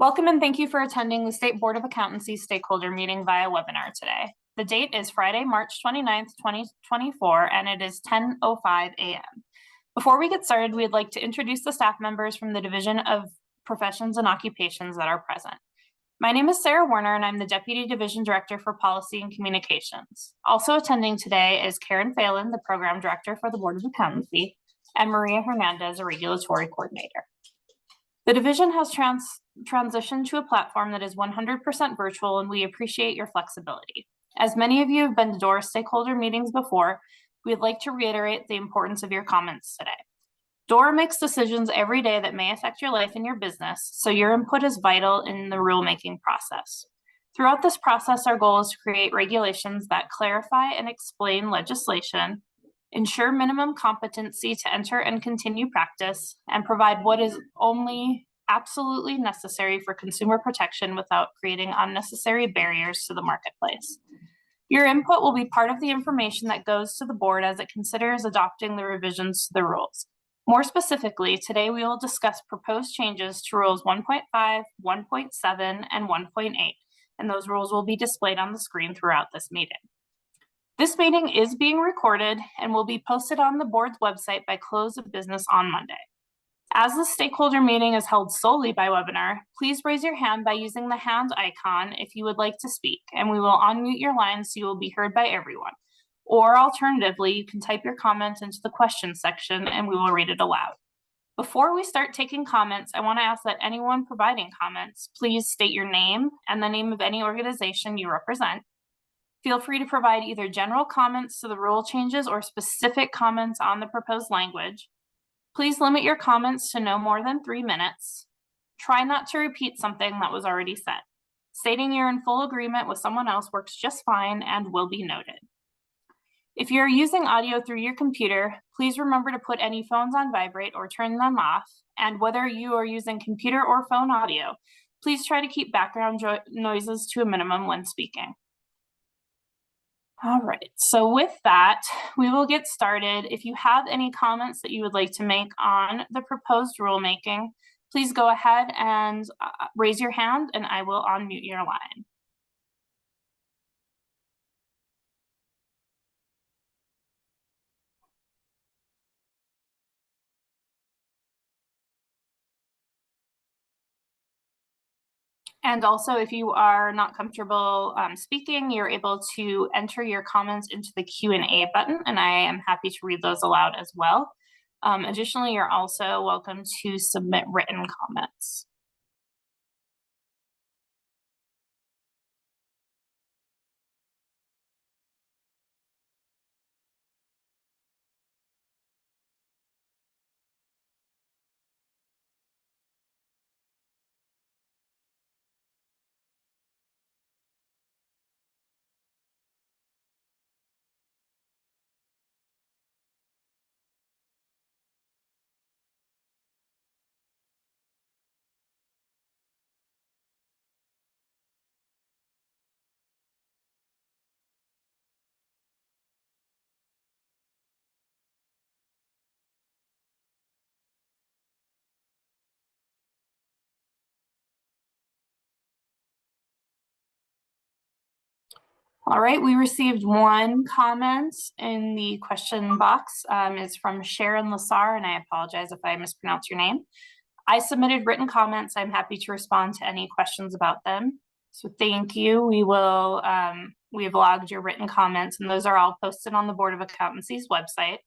Welcome and thank you for attending the State Board of Accountancy stakeholder meeting via webinar today. The date is Friday, March 29th, 2024, and it is 10:05 a.m. Before we get started, we'd like to introduce the staff members from the Division of Professions and Occupations that are present. My name is Sarah Werner, and I'm the Deputy Division Director for Policy and Communications. Also attending today is Karen Phelan, the Program Director for the Board of Accountancy, and Maria Hernandez, a Regulatory Coordinator. The division has transitioned to a platform that is 100% virtual, and we appreciate your flexibility. As many of you have been to DORA stakeholder meetings before, we'd like to reiterate the importance of your comments today. DORA makes decisions every day that may affect your life and your business, so your input is vital in the rulemaking process. Throughout this process, our goal is to create regulations that clarify and explain legislation, ensure minimum competency to enter and continue practice, and provide what is only absolutely necessary for consumer protection without creating unnecessary barriers to the marketplace. Your input will be part of the information that goes to the board as it considers adopting the revisions to the rules. More specifically, today we will discuss proposed changes to rules 1.5, 1.7, and 1.8, and those rules will be displayed on the screen throughout this meeting. This meeting is being recorded and will be posted on the board's website by close of business on Monday. As the stakeholder meeting is held solely by webinar, please raise your hand by using the hand icon if you would like to speak, and we will unmute your line so you will be heard by everyone. Or alternatively, you can type your comment into the question section and we will read it aloud. Before we start taking comments, I want to ask that anyone providing comments, please state your name and the name of any organization you represent. Feel free to provide either general comments to the rule changes or specific comments on the proposed language. Please limit your comments to no more than 3 minutes. Try not to repeat something that was already said. Stating you're in full agreement with someone else works just fine and will be noted. If you're using audio through your computer, please remember to put any phones on vibrate or turn them off. And whether you are using computer or phone audio, please try to keep background noises to a minimum when speaking. All right, so with that, we will get started. If you have any comments that you would like to make on the proposed rulemaking, please go ahead and raise your hand and I will unmute your line. And also, if you are not comfortable speaking, you're able to enter your comments into the Q&A button, and I am happy to read those aloud as well. Additionally, you're also welcome to submit written comments. All right, we received one comment in the question box. It's from Sharon Lasar, and I apologize if I mispronounce your name. I submitted written comments. I'm happy to respond to any questions about them. So thank you. We have logged your written comments, and those are all posted on the Board of Accountancy's website.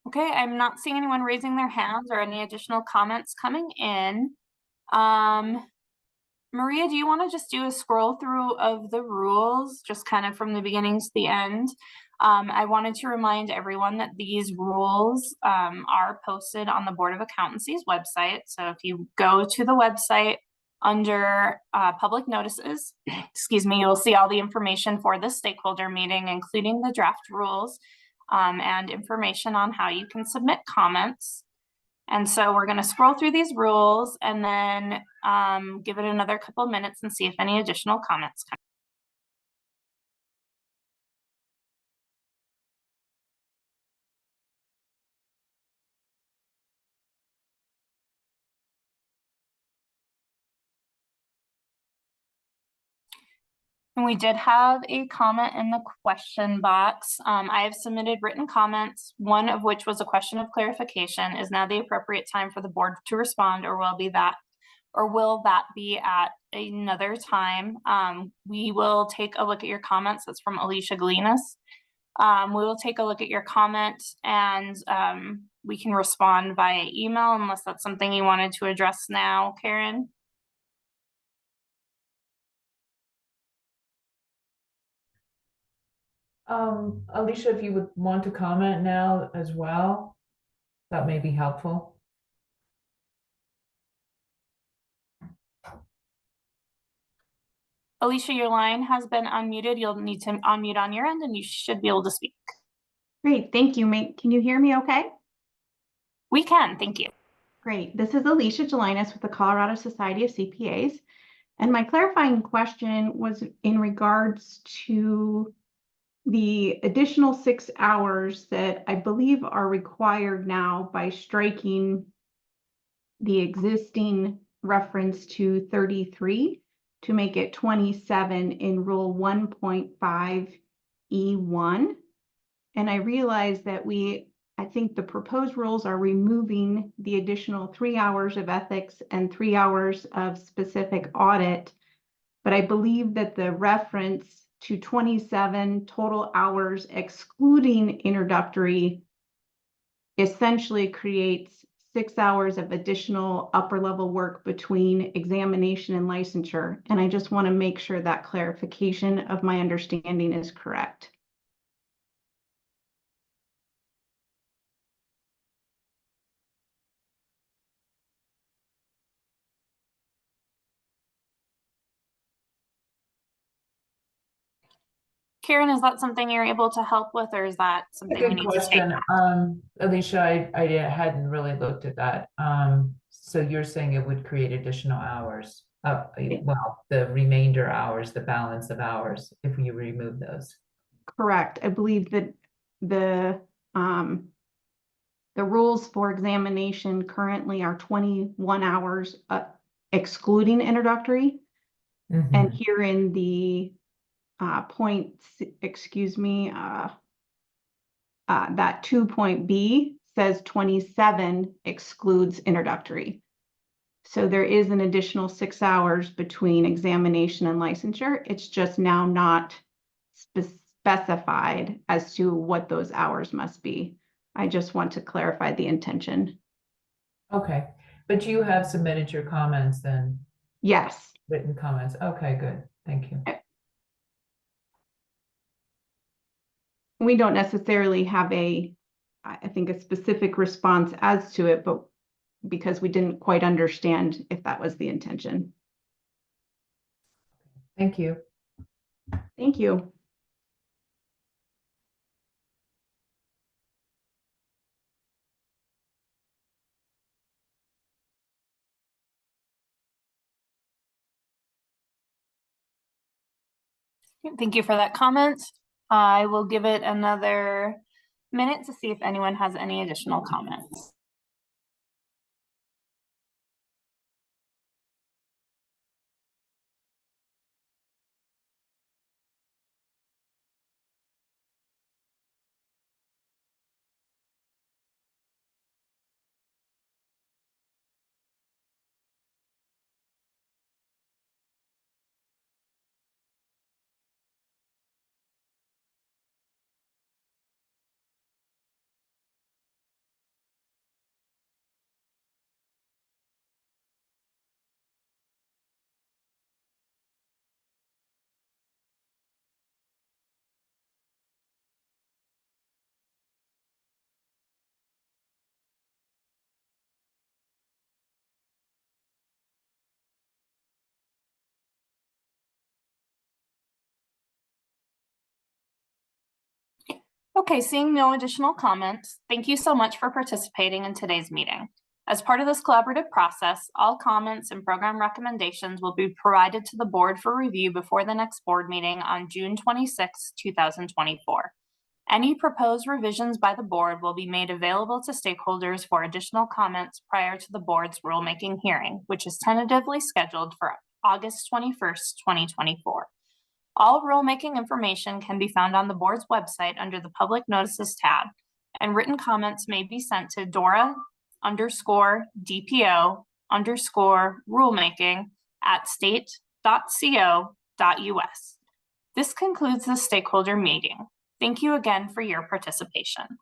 Okay, I'm not seeing anyone raising their hands or any additional comments coming in. Raising their hands or any additional comments coming in. Maria, do you want to just do a scroll through of the rules, just kind of from the beginning to the end? I wanted to remind everyone that these rules are posted on the Board of Accountancy's website. So if you go to the website under public notices, excuse me, you'll see all the information for the stakeholder meeting, including the draft rules and information on how you can submit comments. And so we're going to scroll through these rules and then give it another couple of minutes and see if any additional comments come. And we did have a comment in the question box. I have submitted written comments, one of which was a question of clarification. Is now the appropriate time for the board to respond, or will that be at another time? We will take a look at your comments. That's from Alicia Galinas. We will take a look at your comment and we can respond via email unless that's something you wanted to address now, Karen. Alicia, if you would want to comment now as well, that may be helpful. Alicia, your line has been unmuted. You'll need to unmute on your end and you should be able to speak. Great, thank you. Can you hear me okay? We can, thank you. Great, this is Alicia Galinas with the Colorado Society of CPAs. And my clarifying question was in regards to the additional 6 hours that I believe are required now by striking the existing reference to 33 to make it 27 in Rule 1.5E1. And I realized that I think the proposed rules are removing the additional 3 hours of ethics and 3 hours of specific audit. But I believe that the reference to 27 total hours excluding introductory essentially creates 6 hours of additional upper level work between examination and licensure. And I just want to make sure that clarification of my understanding is correct. Karen, is that something you're able to help with, or is that something we need to take? Alicia, I hadn't really looked at that. So you're saying it would create additional hours, well, the remainder hours, the balance of hours, if you remove those. Correct. I believe that the rules for examination currently are 21 hours excluding introductory. Mm-hmm. And here in the that 2.B says 27 excludes introductory. So there is an additional 6 hours between examination and licensure. It's just now not specified as to what those hours must be. I just want to clarify the intention. Okay, but you have submitted your comments then? Yes. Written comments. Okay, good. Thank you. We don't necessarily have I think, a specific response as to it, but because we didn't quite understand if that was the intention. Thank you. Thank you. Thank you for that comment. I will give it another minute to see if anyone has any additional comments. Okay, seeing no additional comments, thank you so much for participating in today's meeting. As part of this collaborative process, all comments and program recommendations will be provided to the board for review before the next board meeting on June 26, 2024. Any proposed revisions by the board will be made available to stakeholders for additional comments prior to the board's rulemaking hearing, which is tentatively scheduled for August 21st, 2024. All rulemaking information can be found on the board's website under the Public Notices tab, and written comments may be sent to Dora_DPO_rulemaking@state.co.us. This concludes the stakeholder meeting. Thank you again for your participation.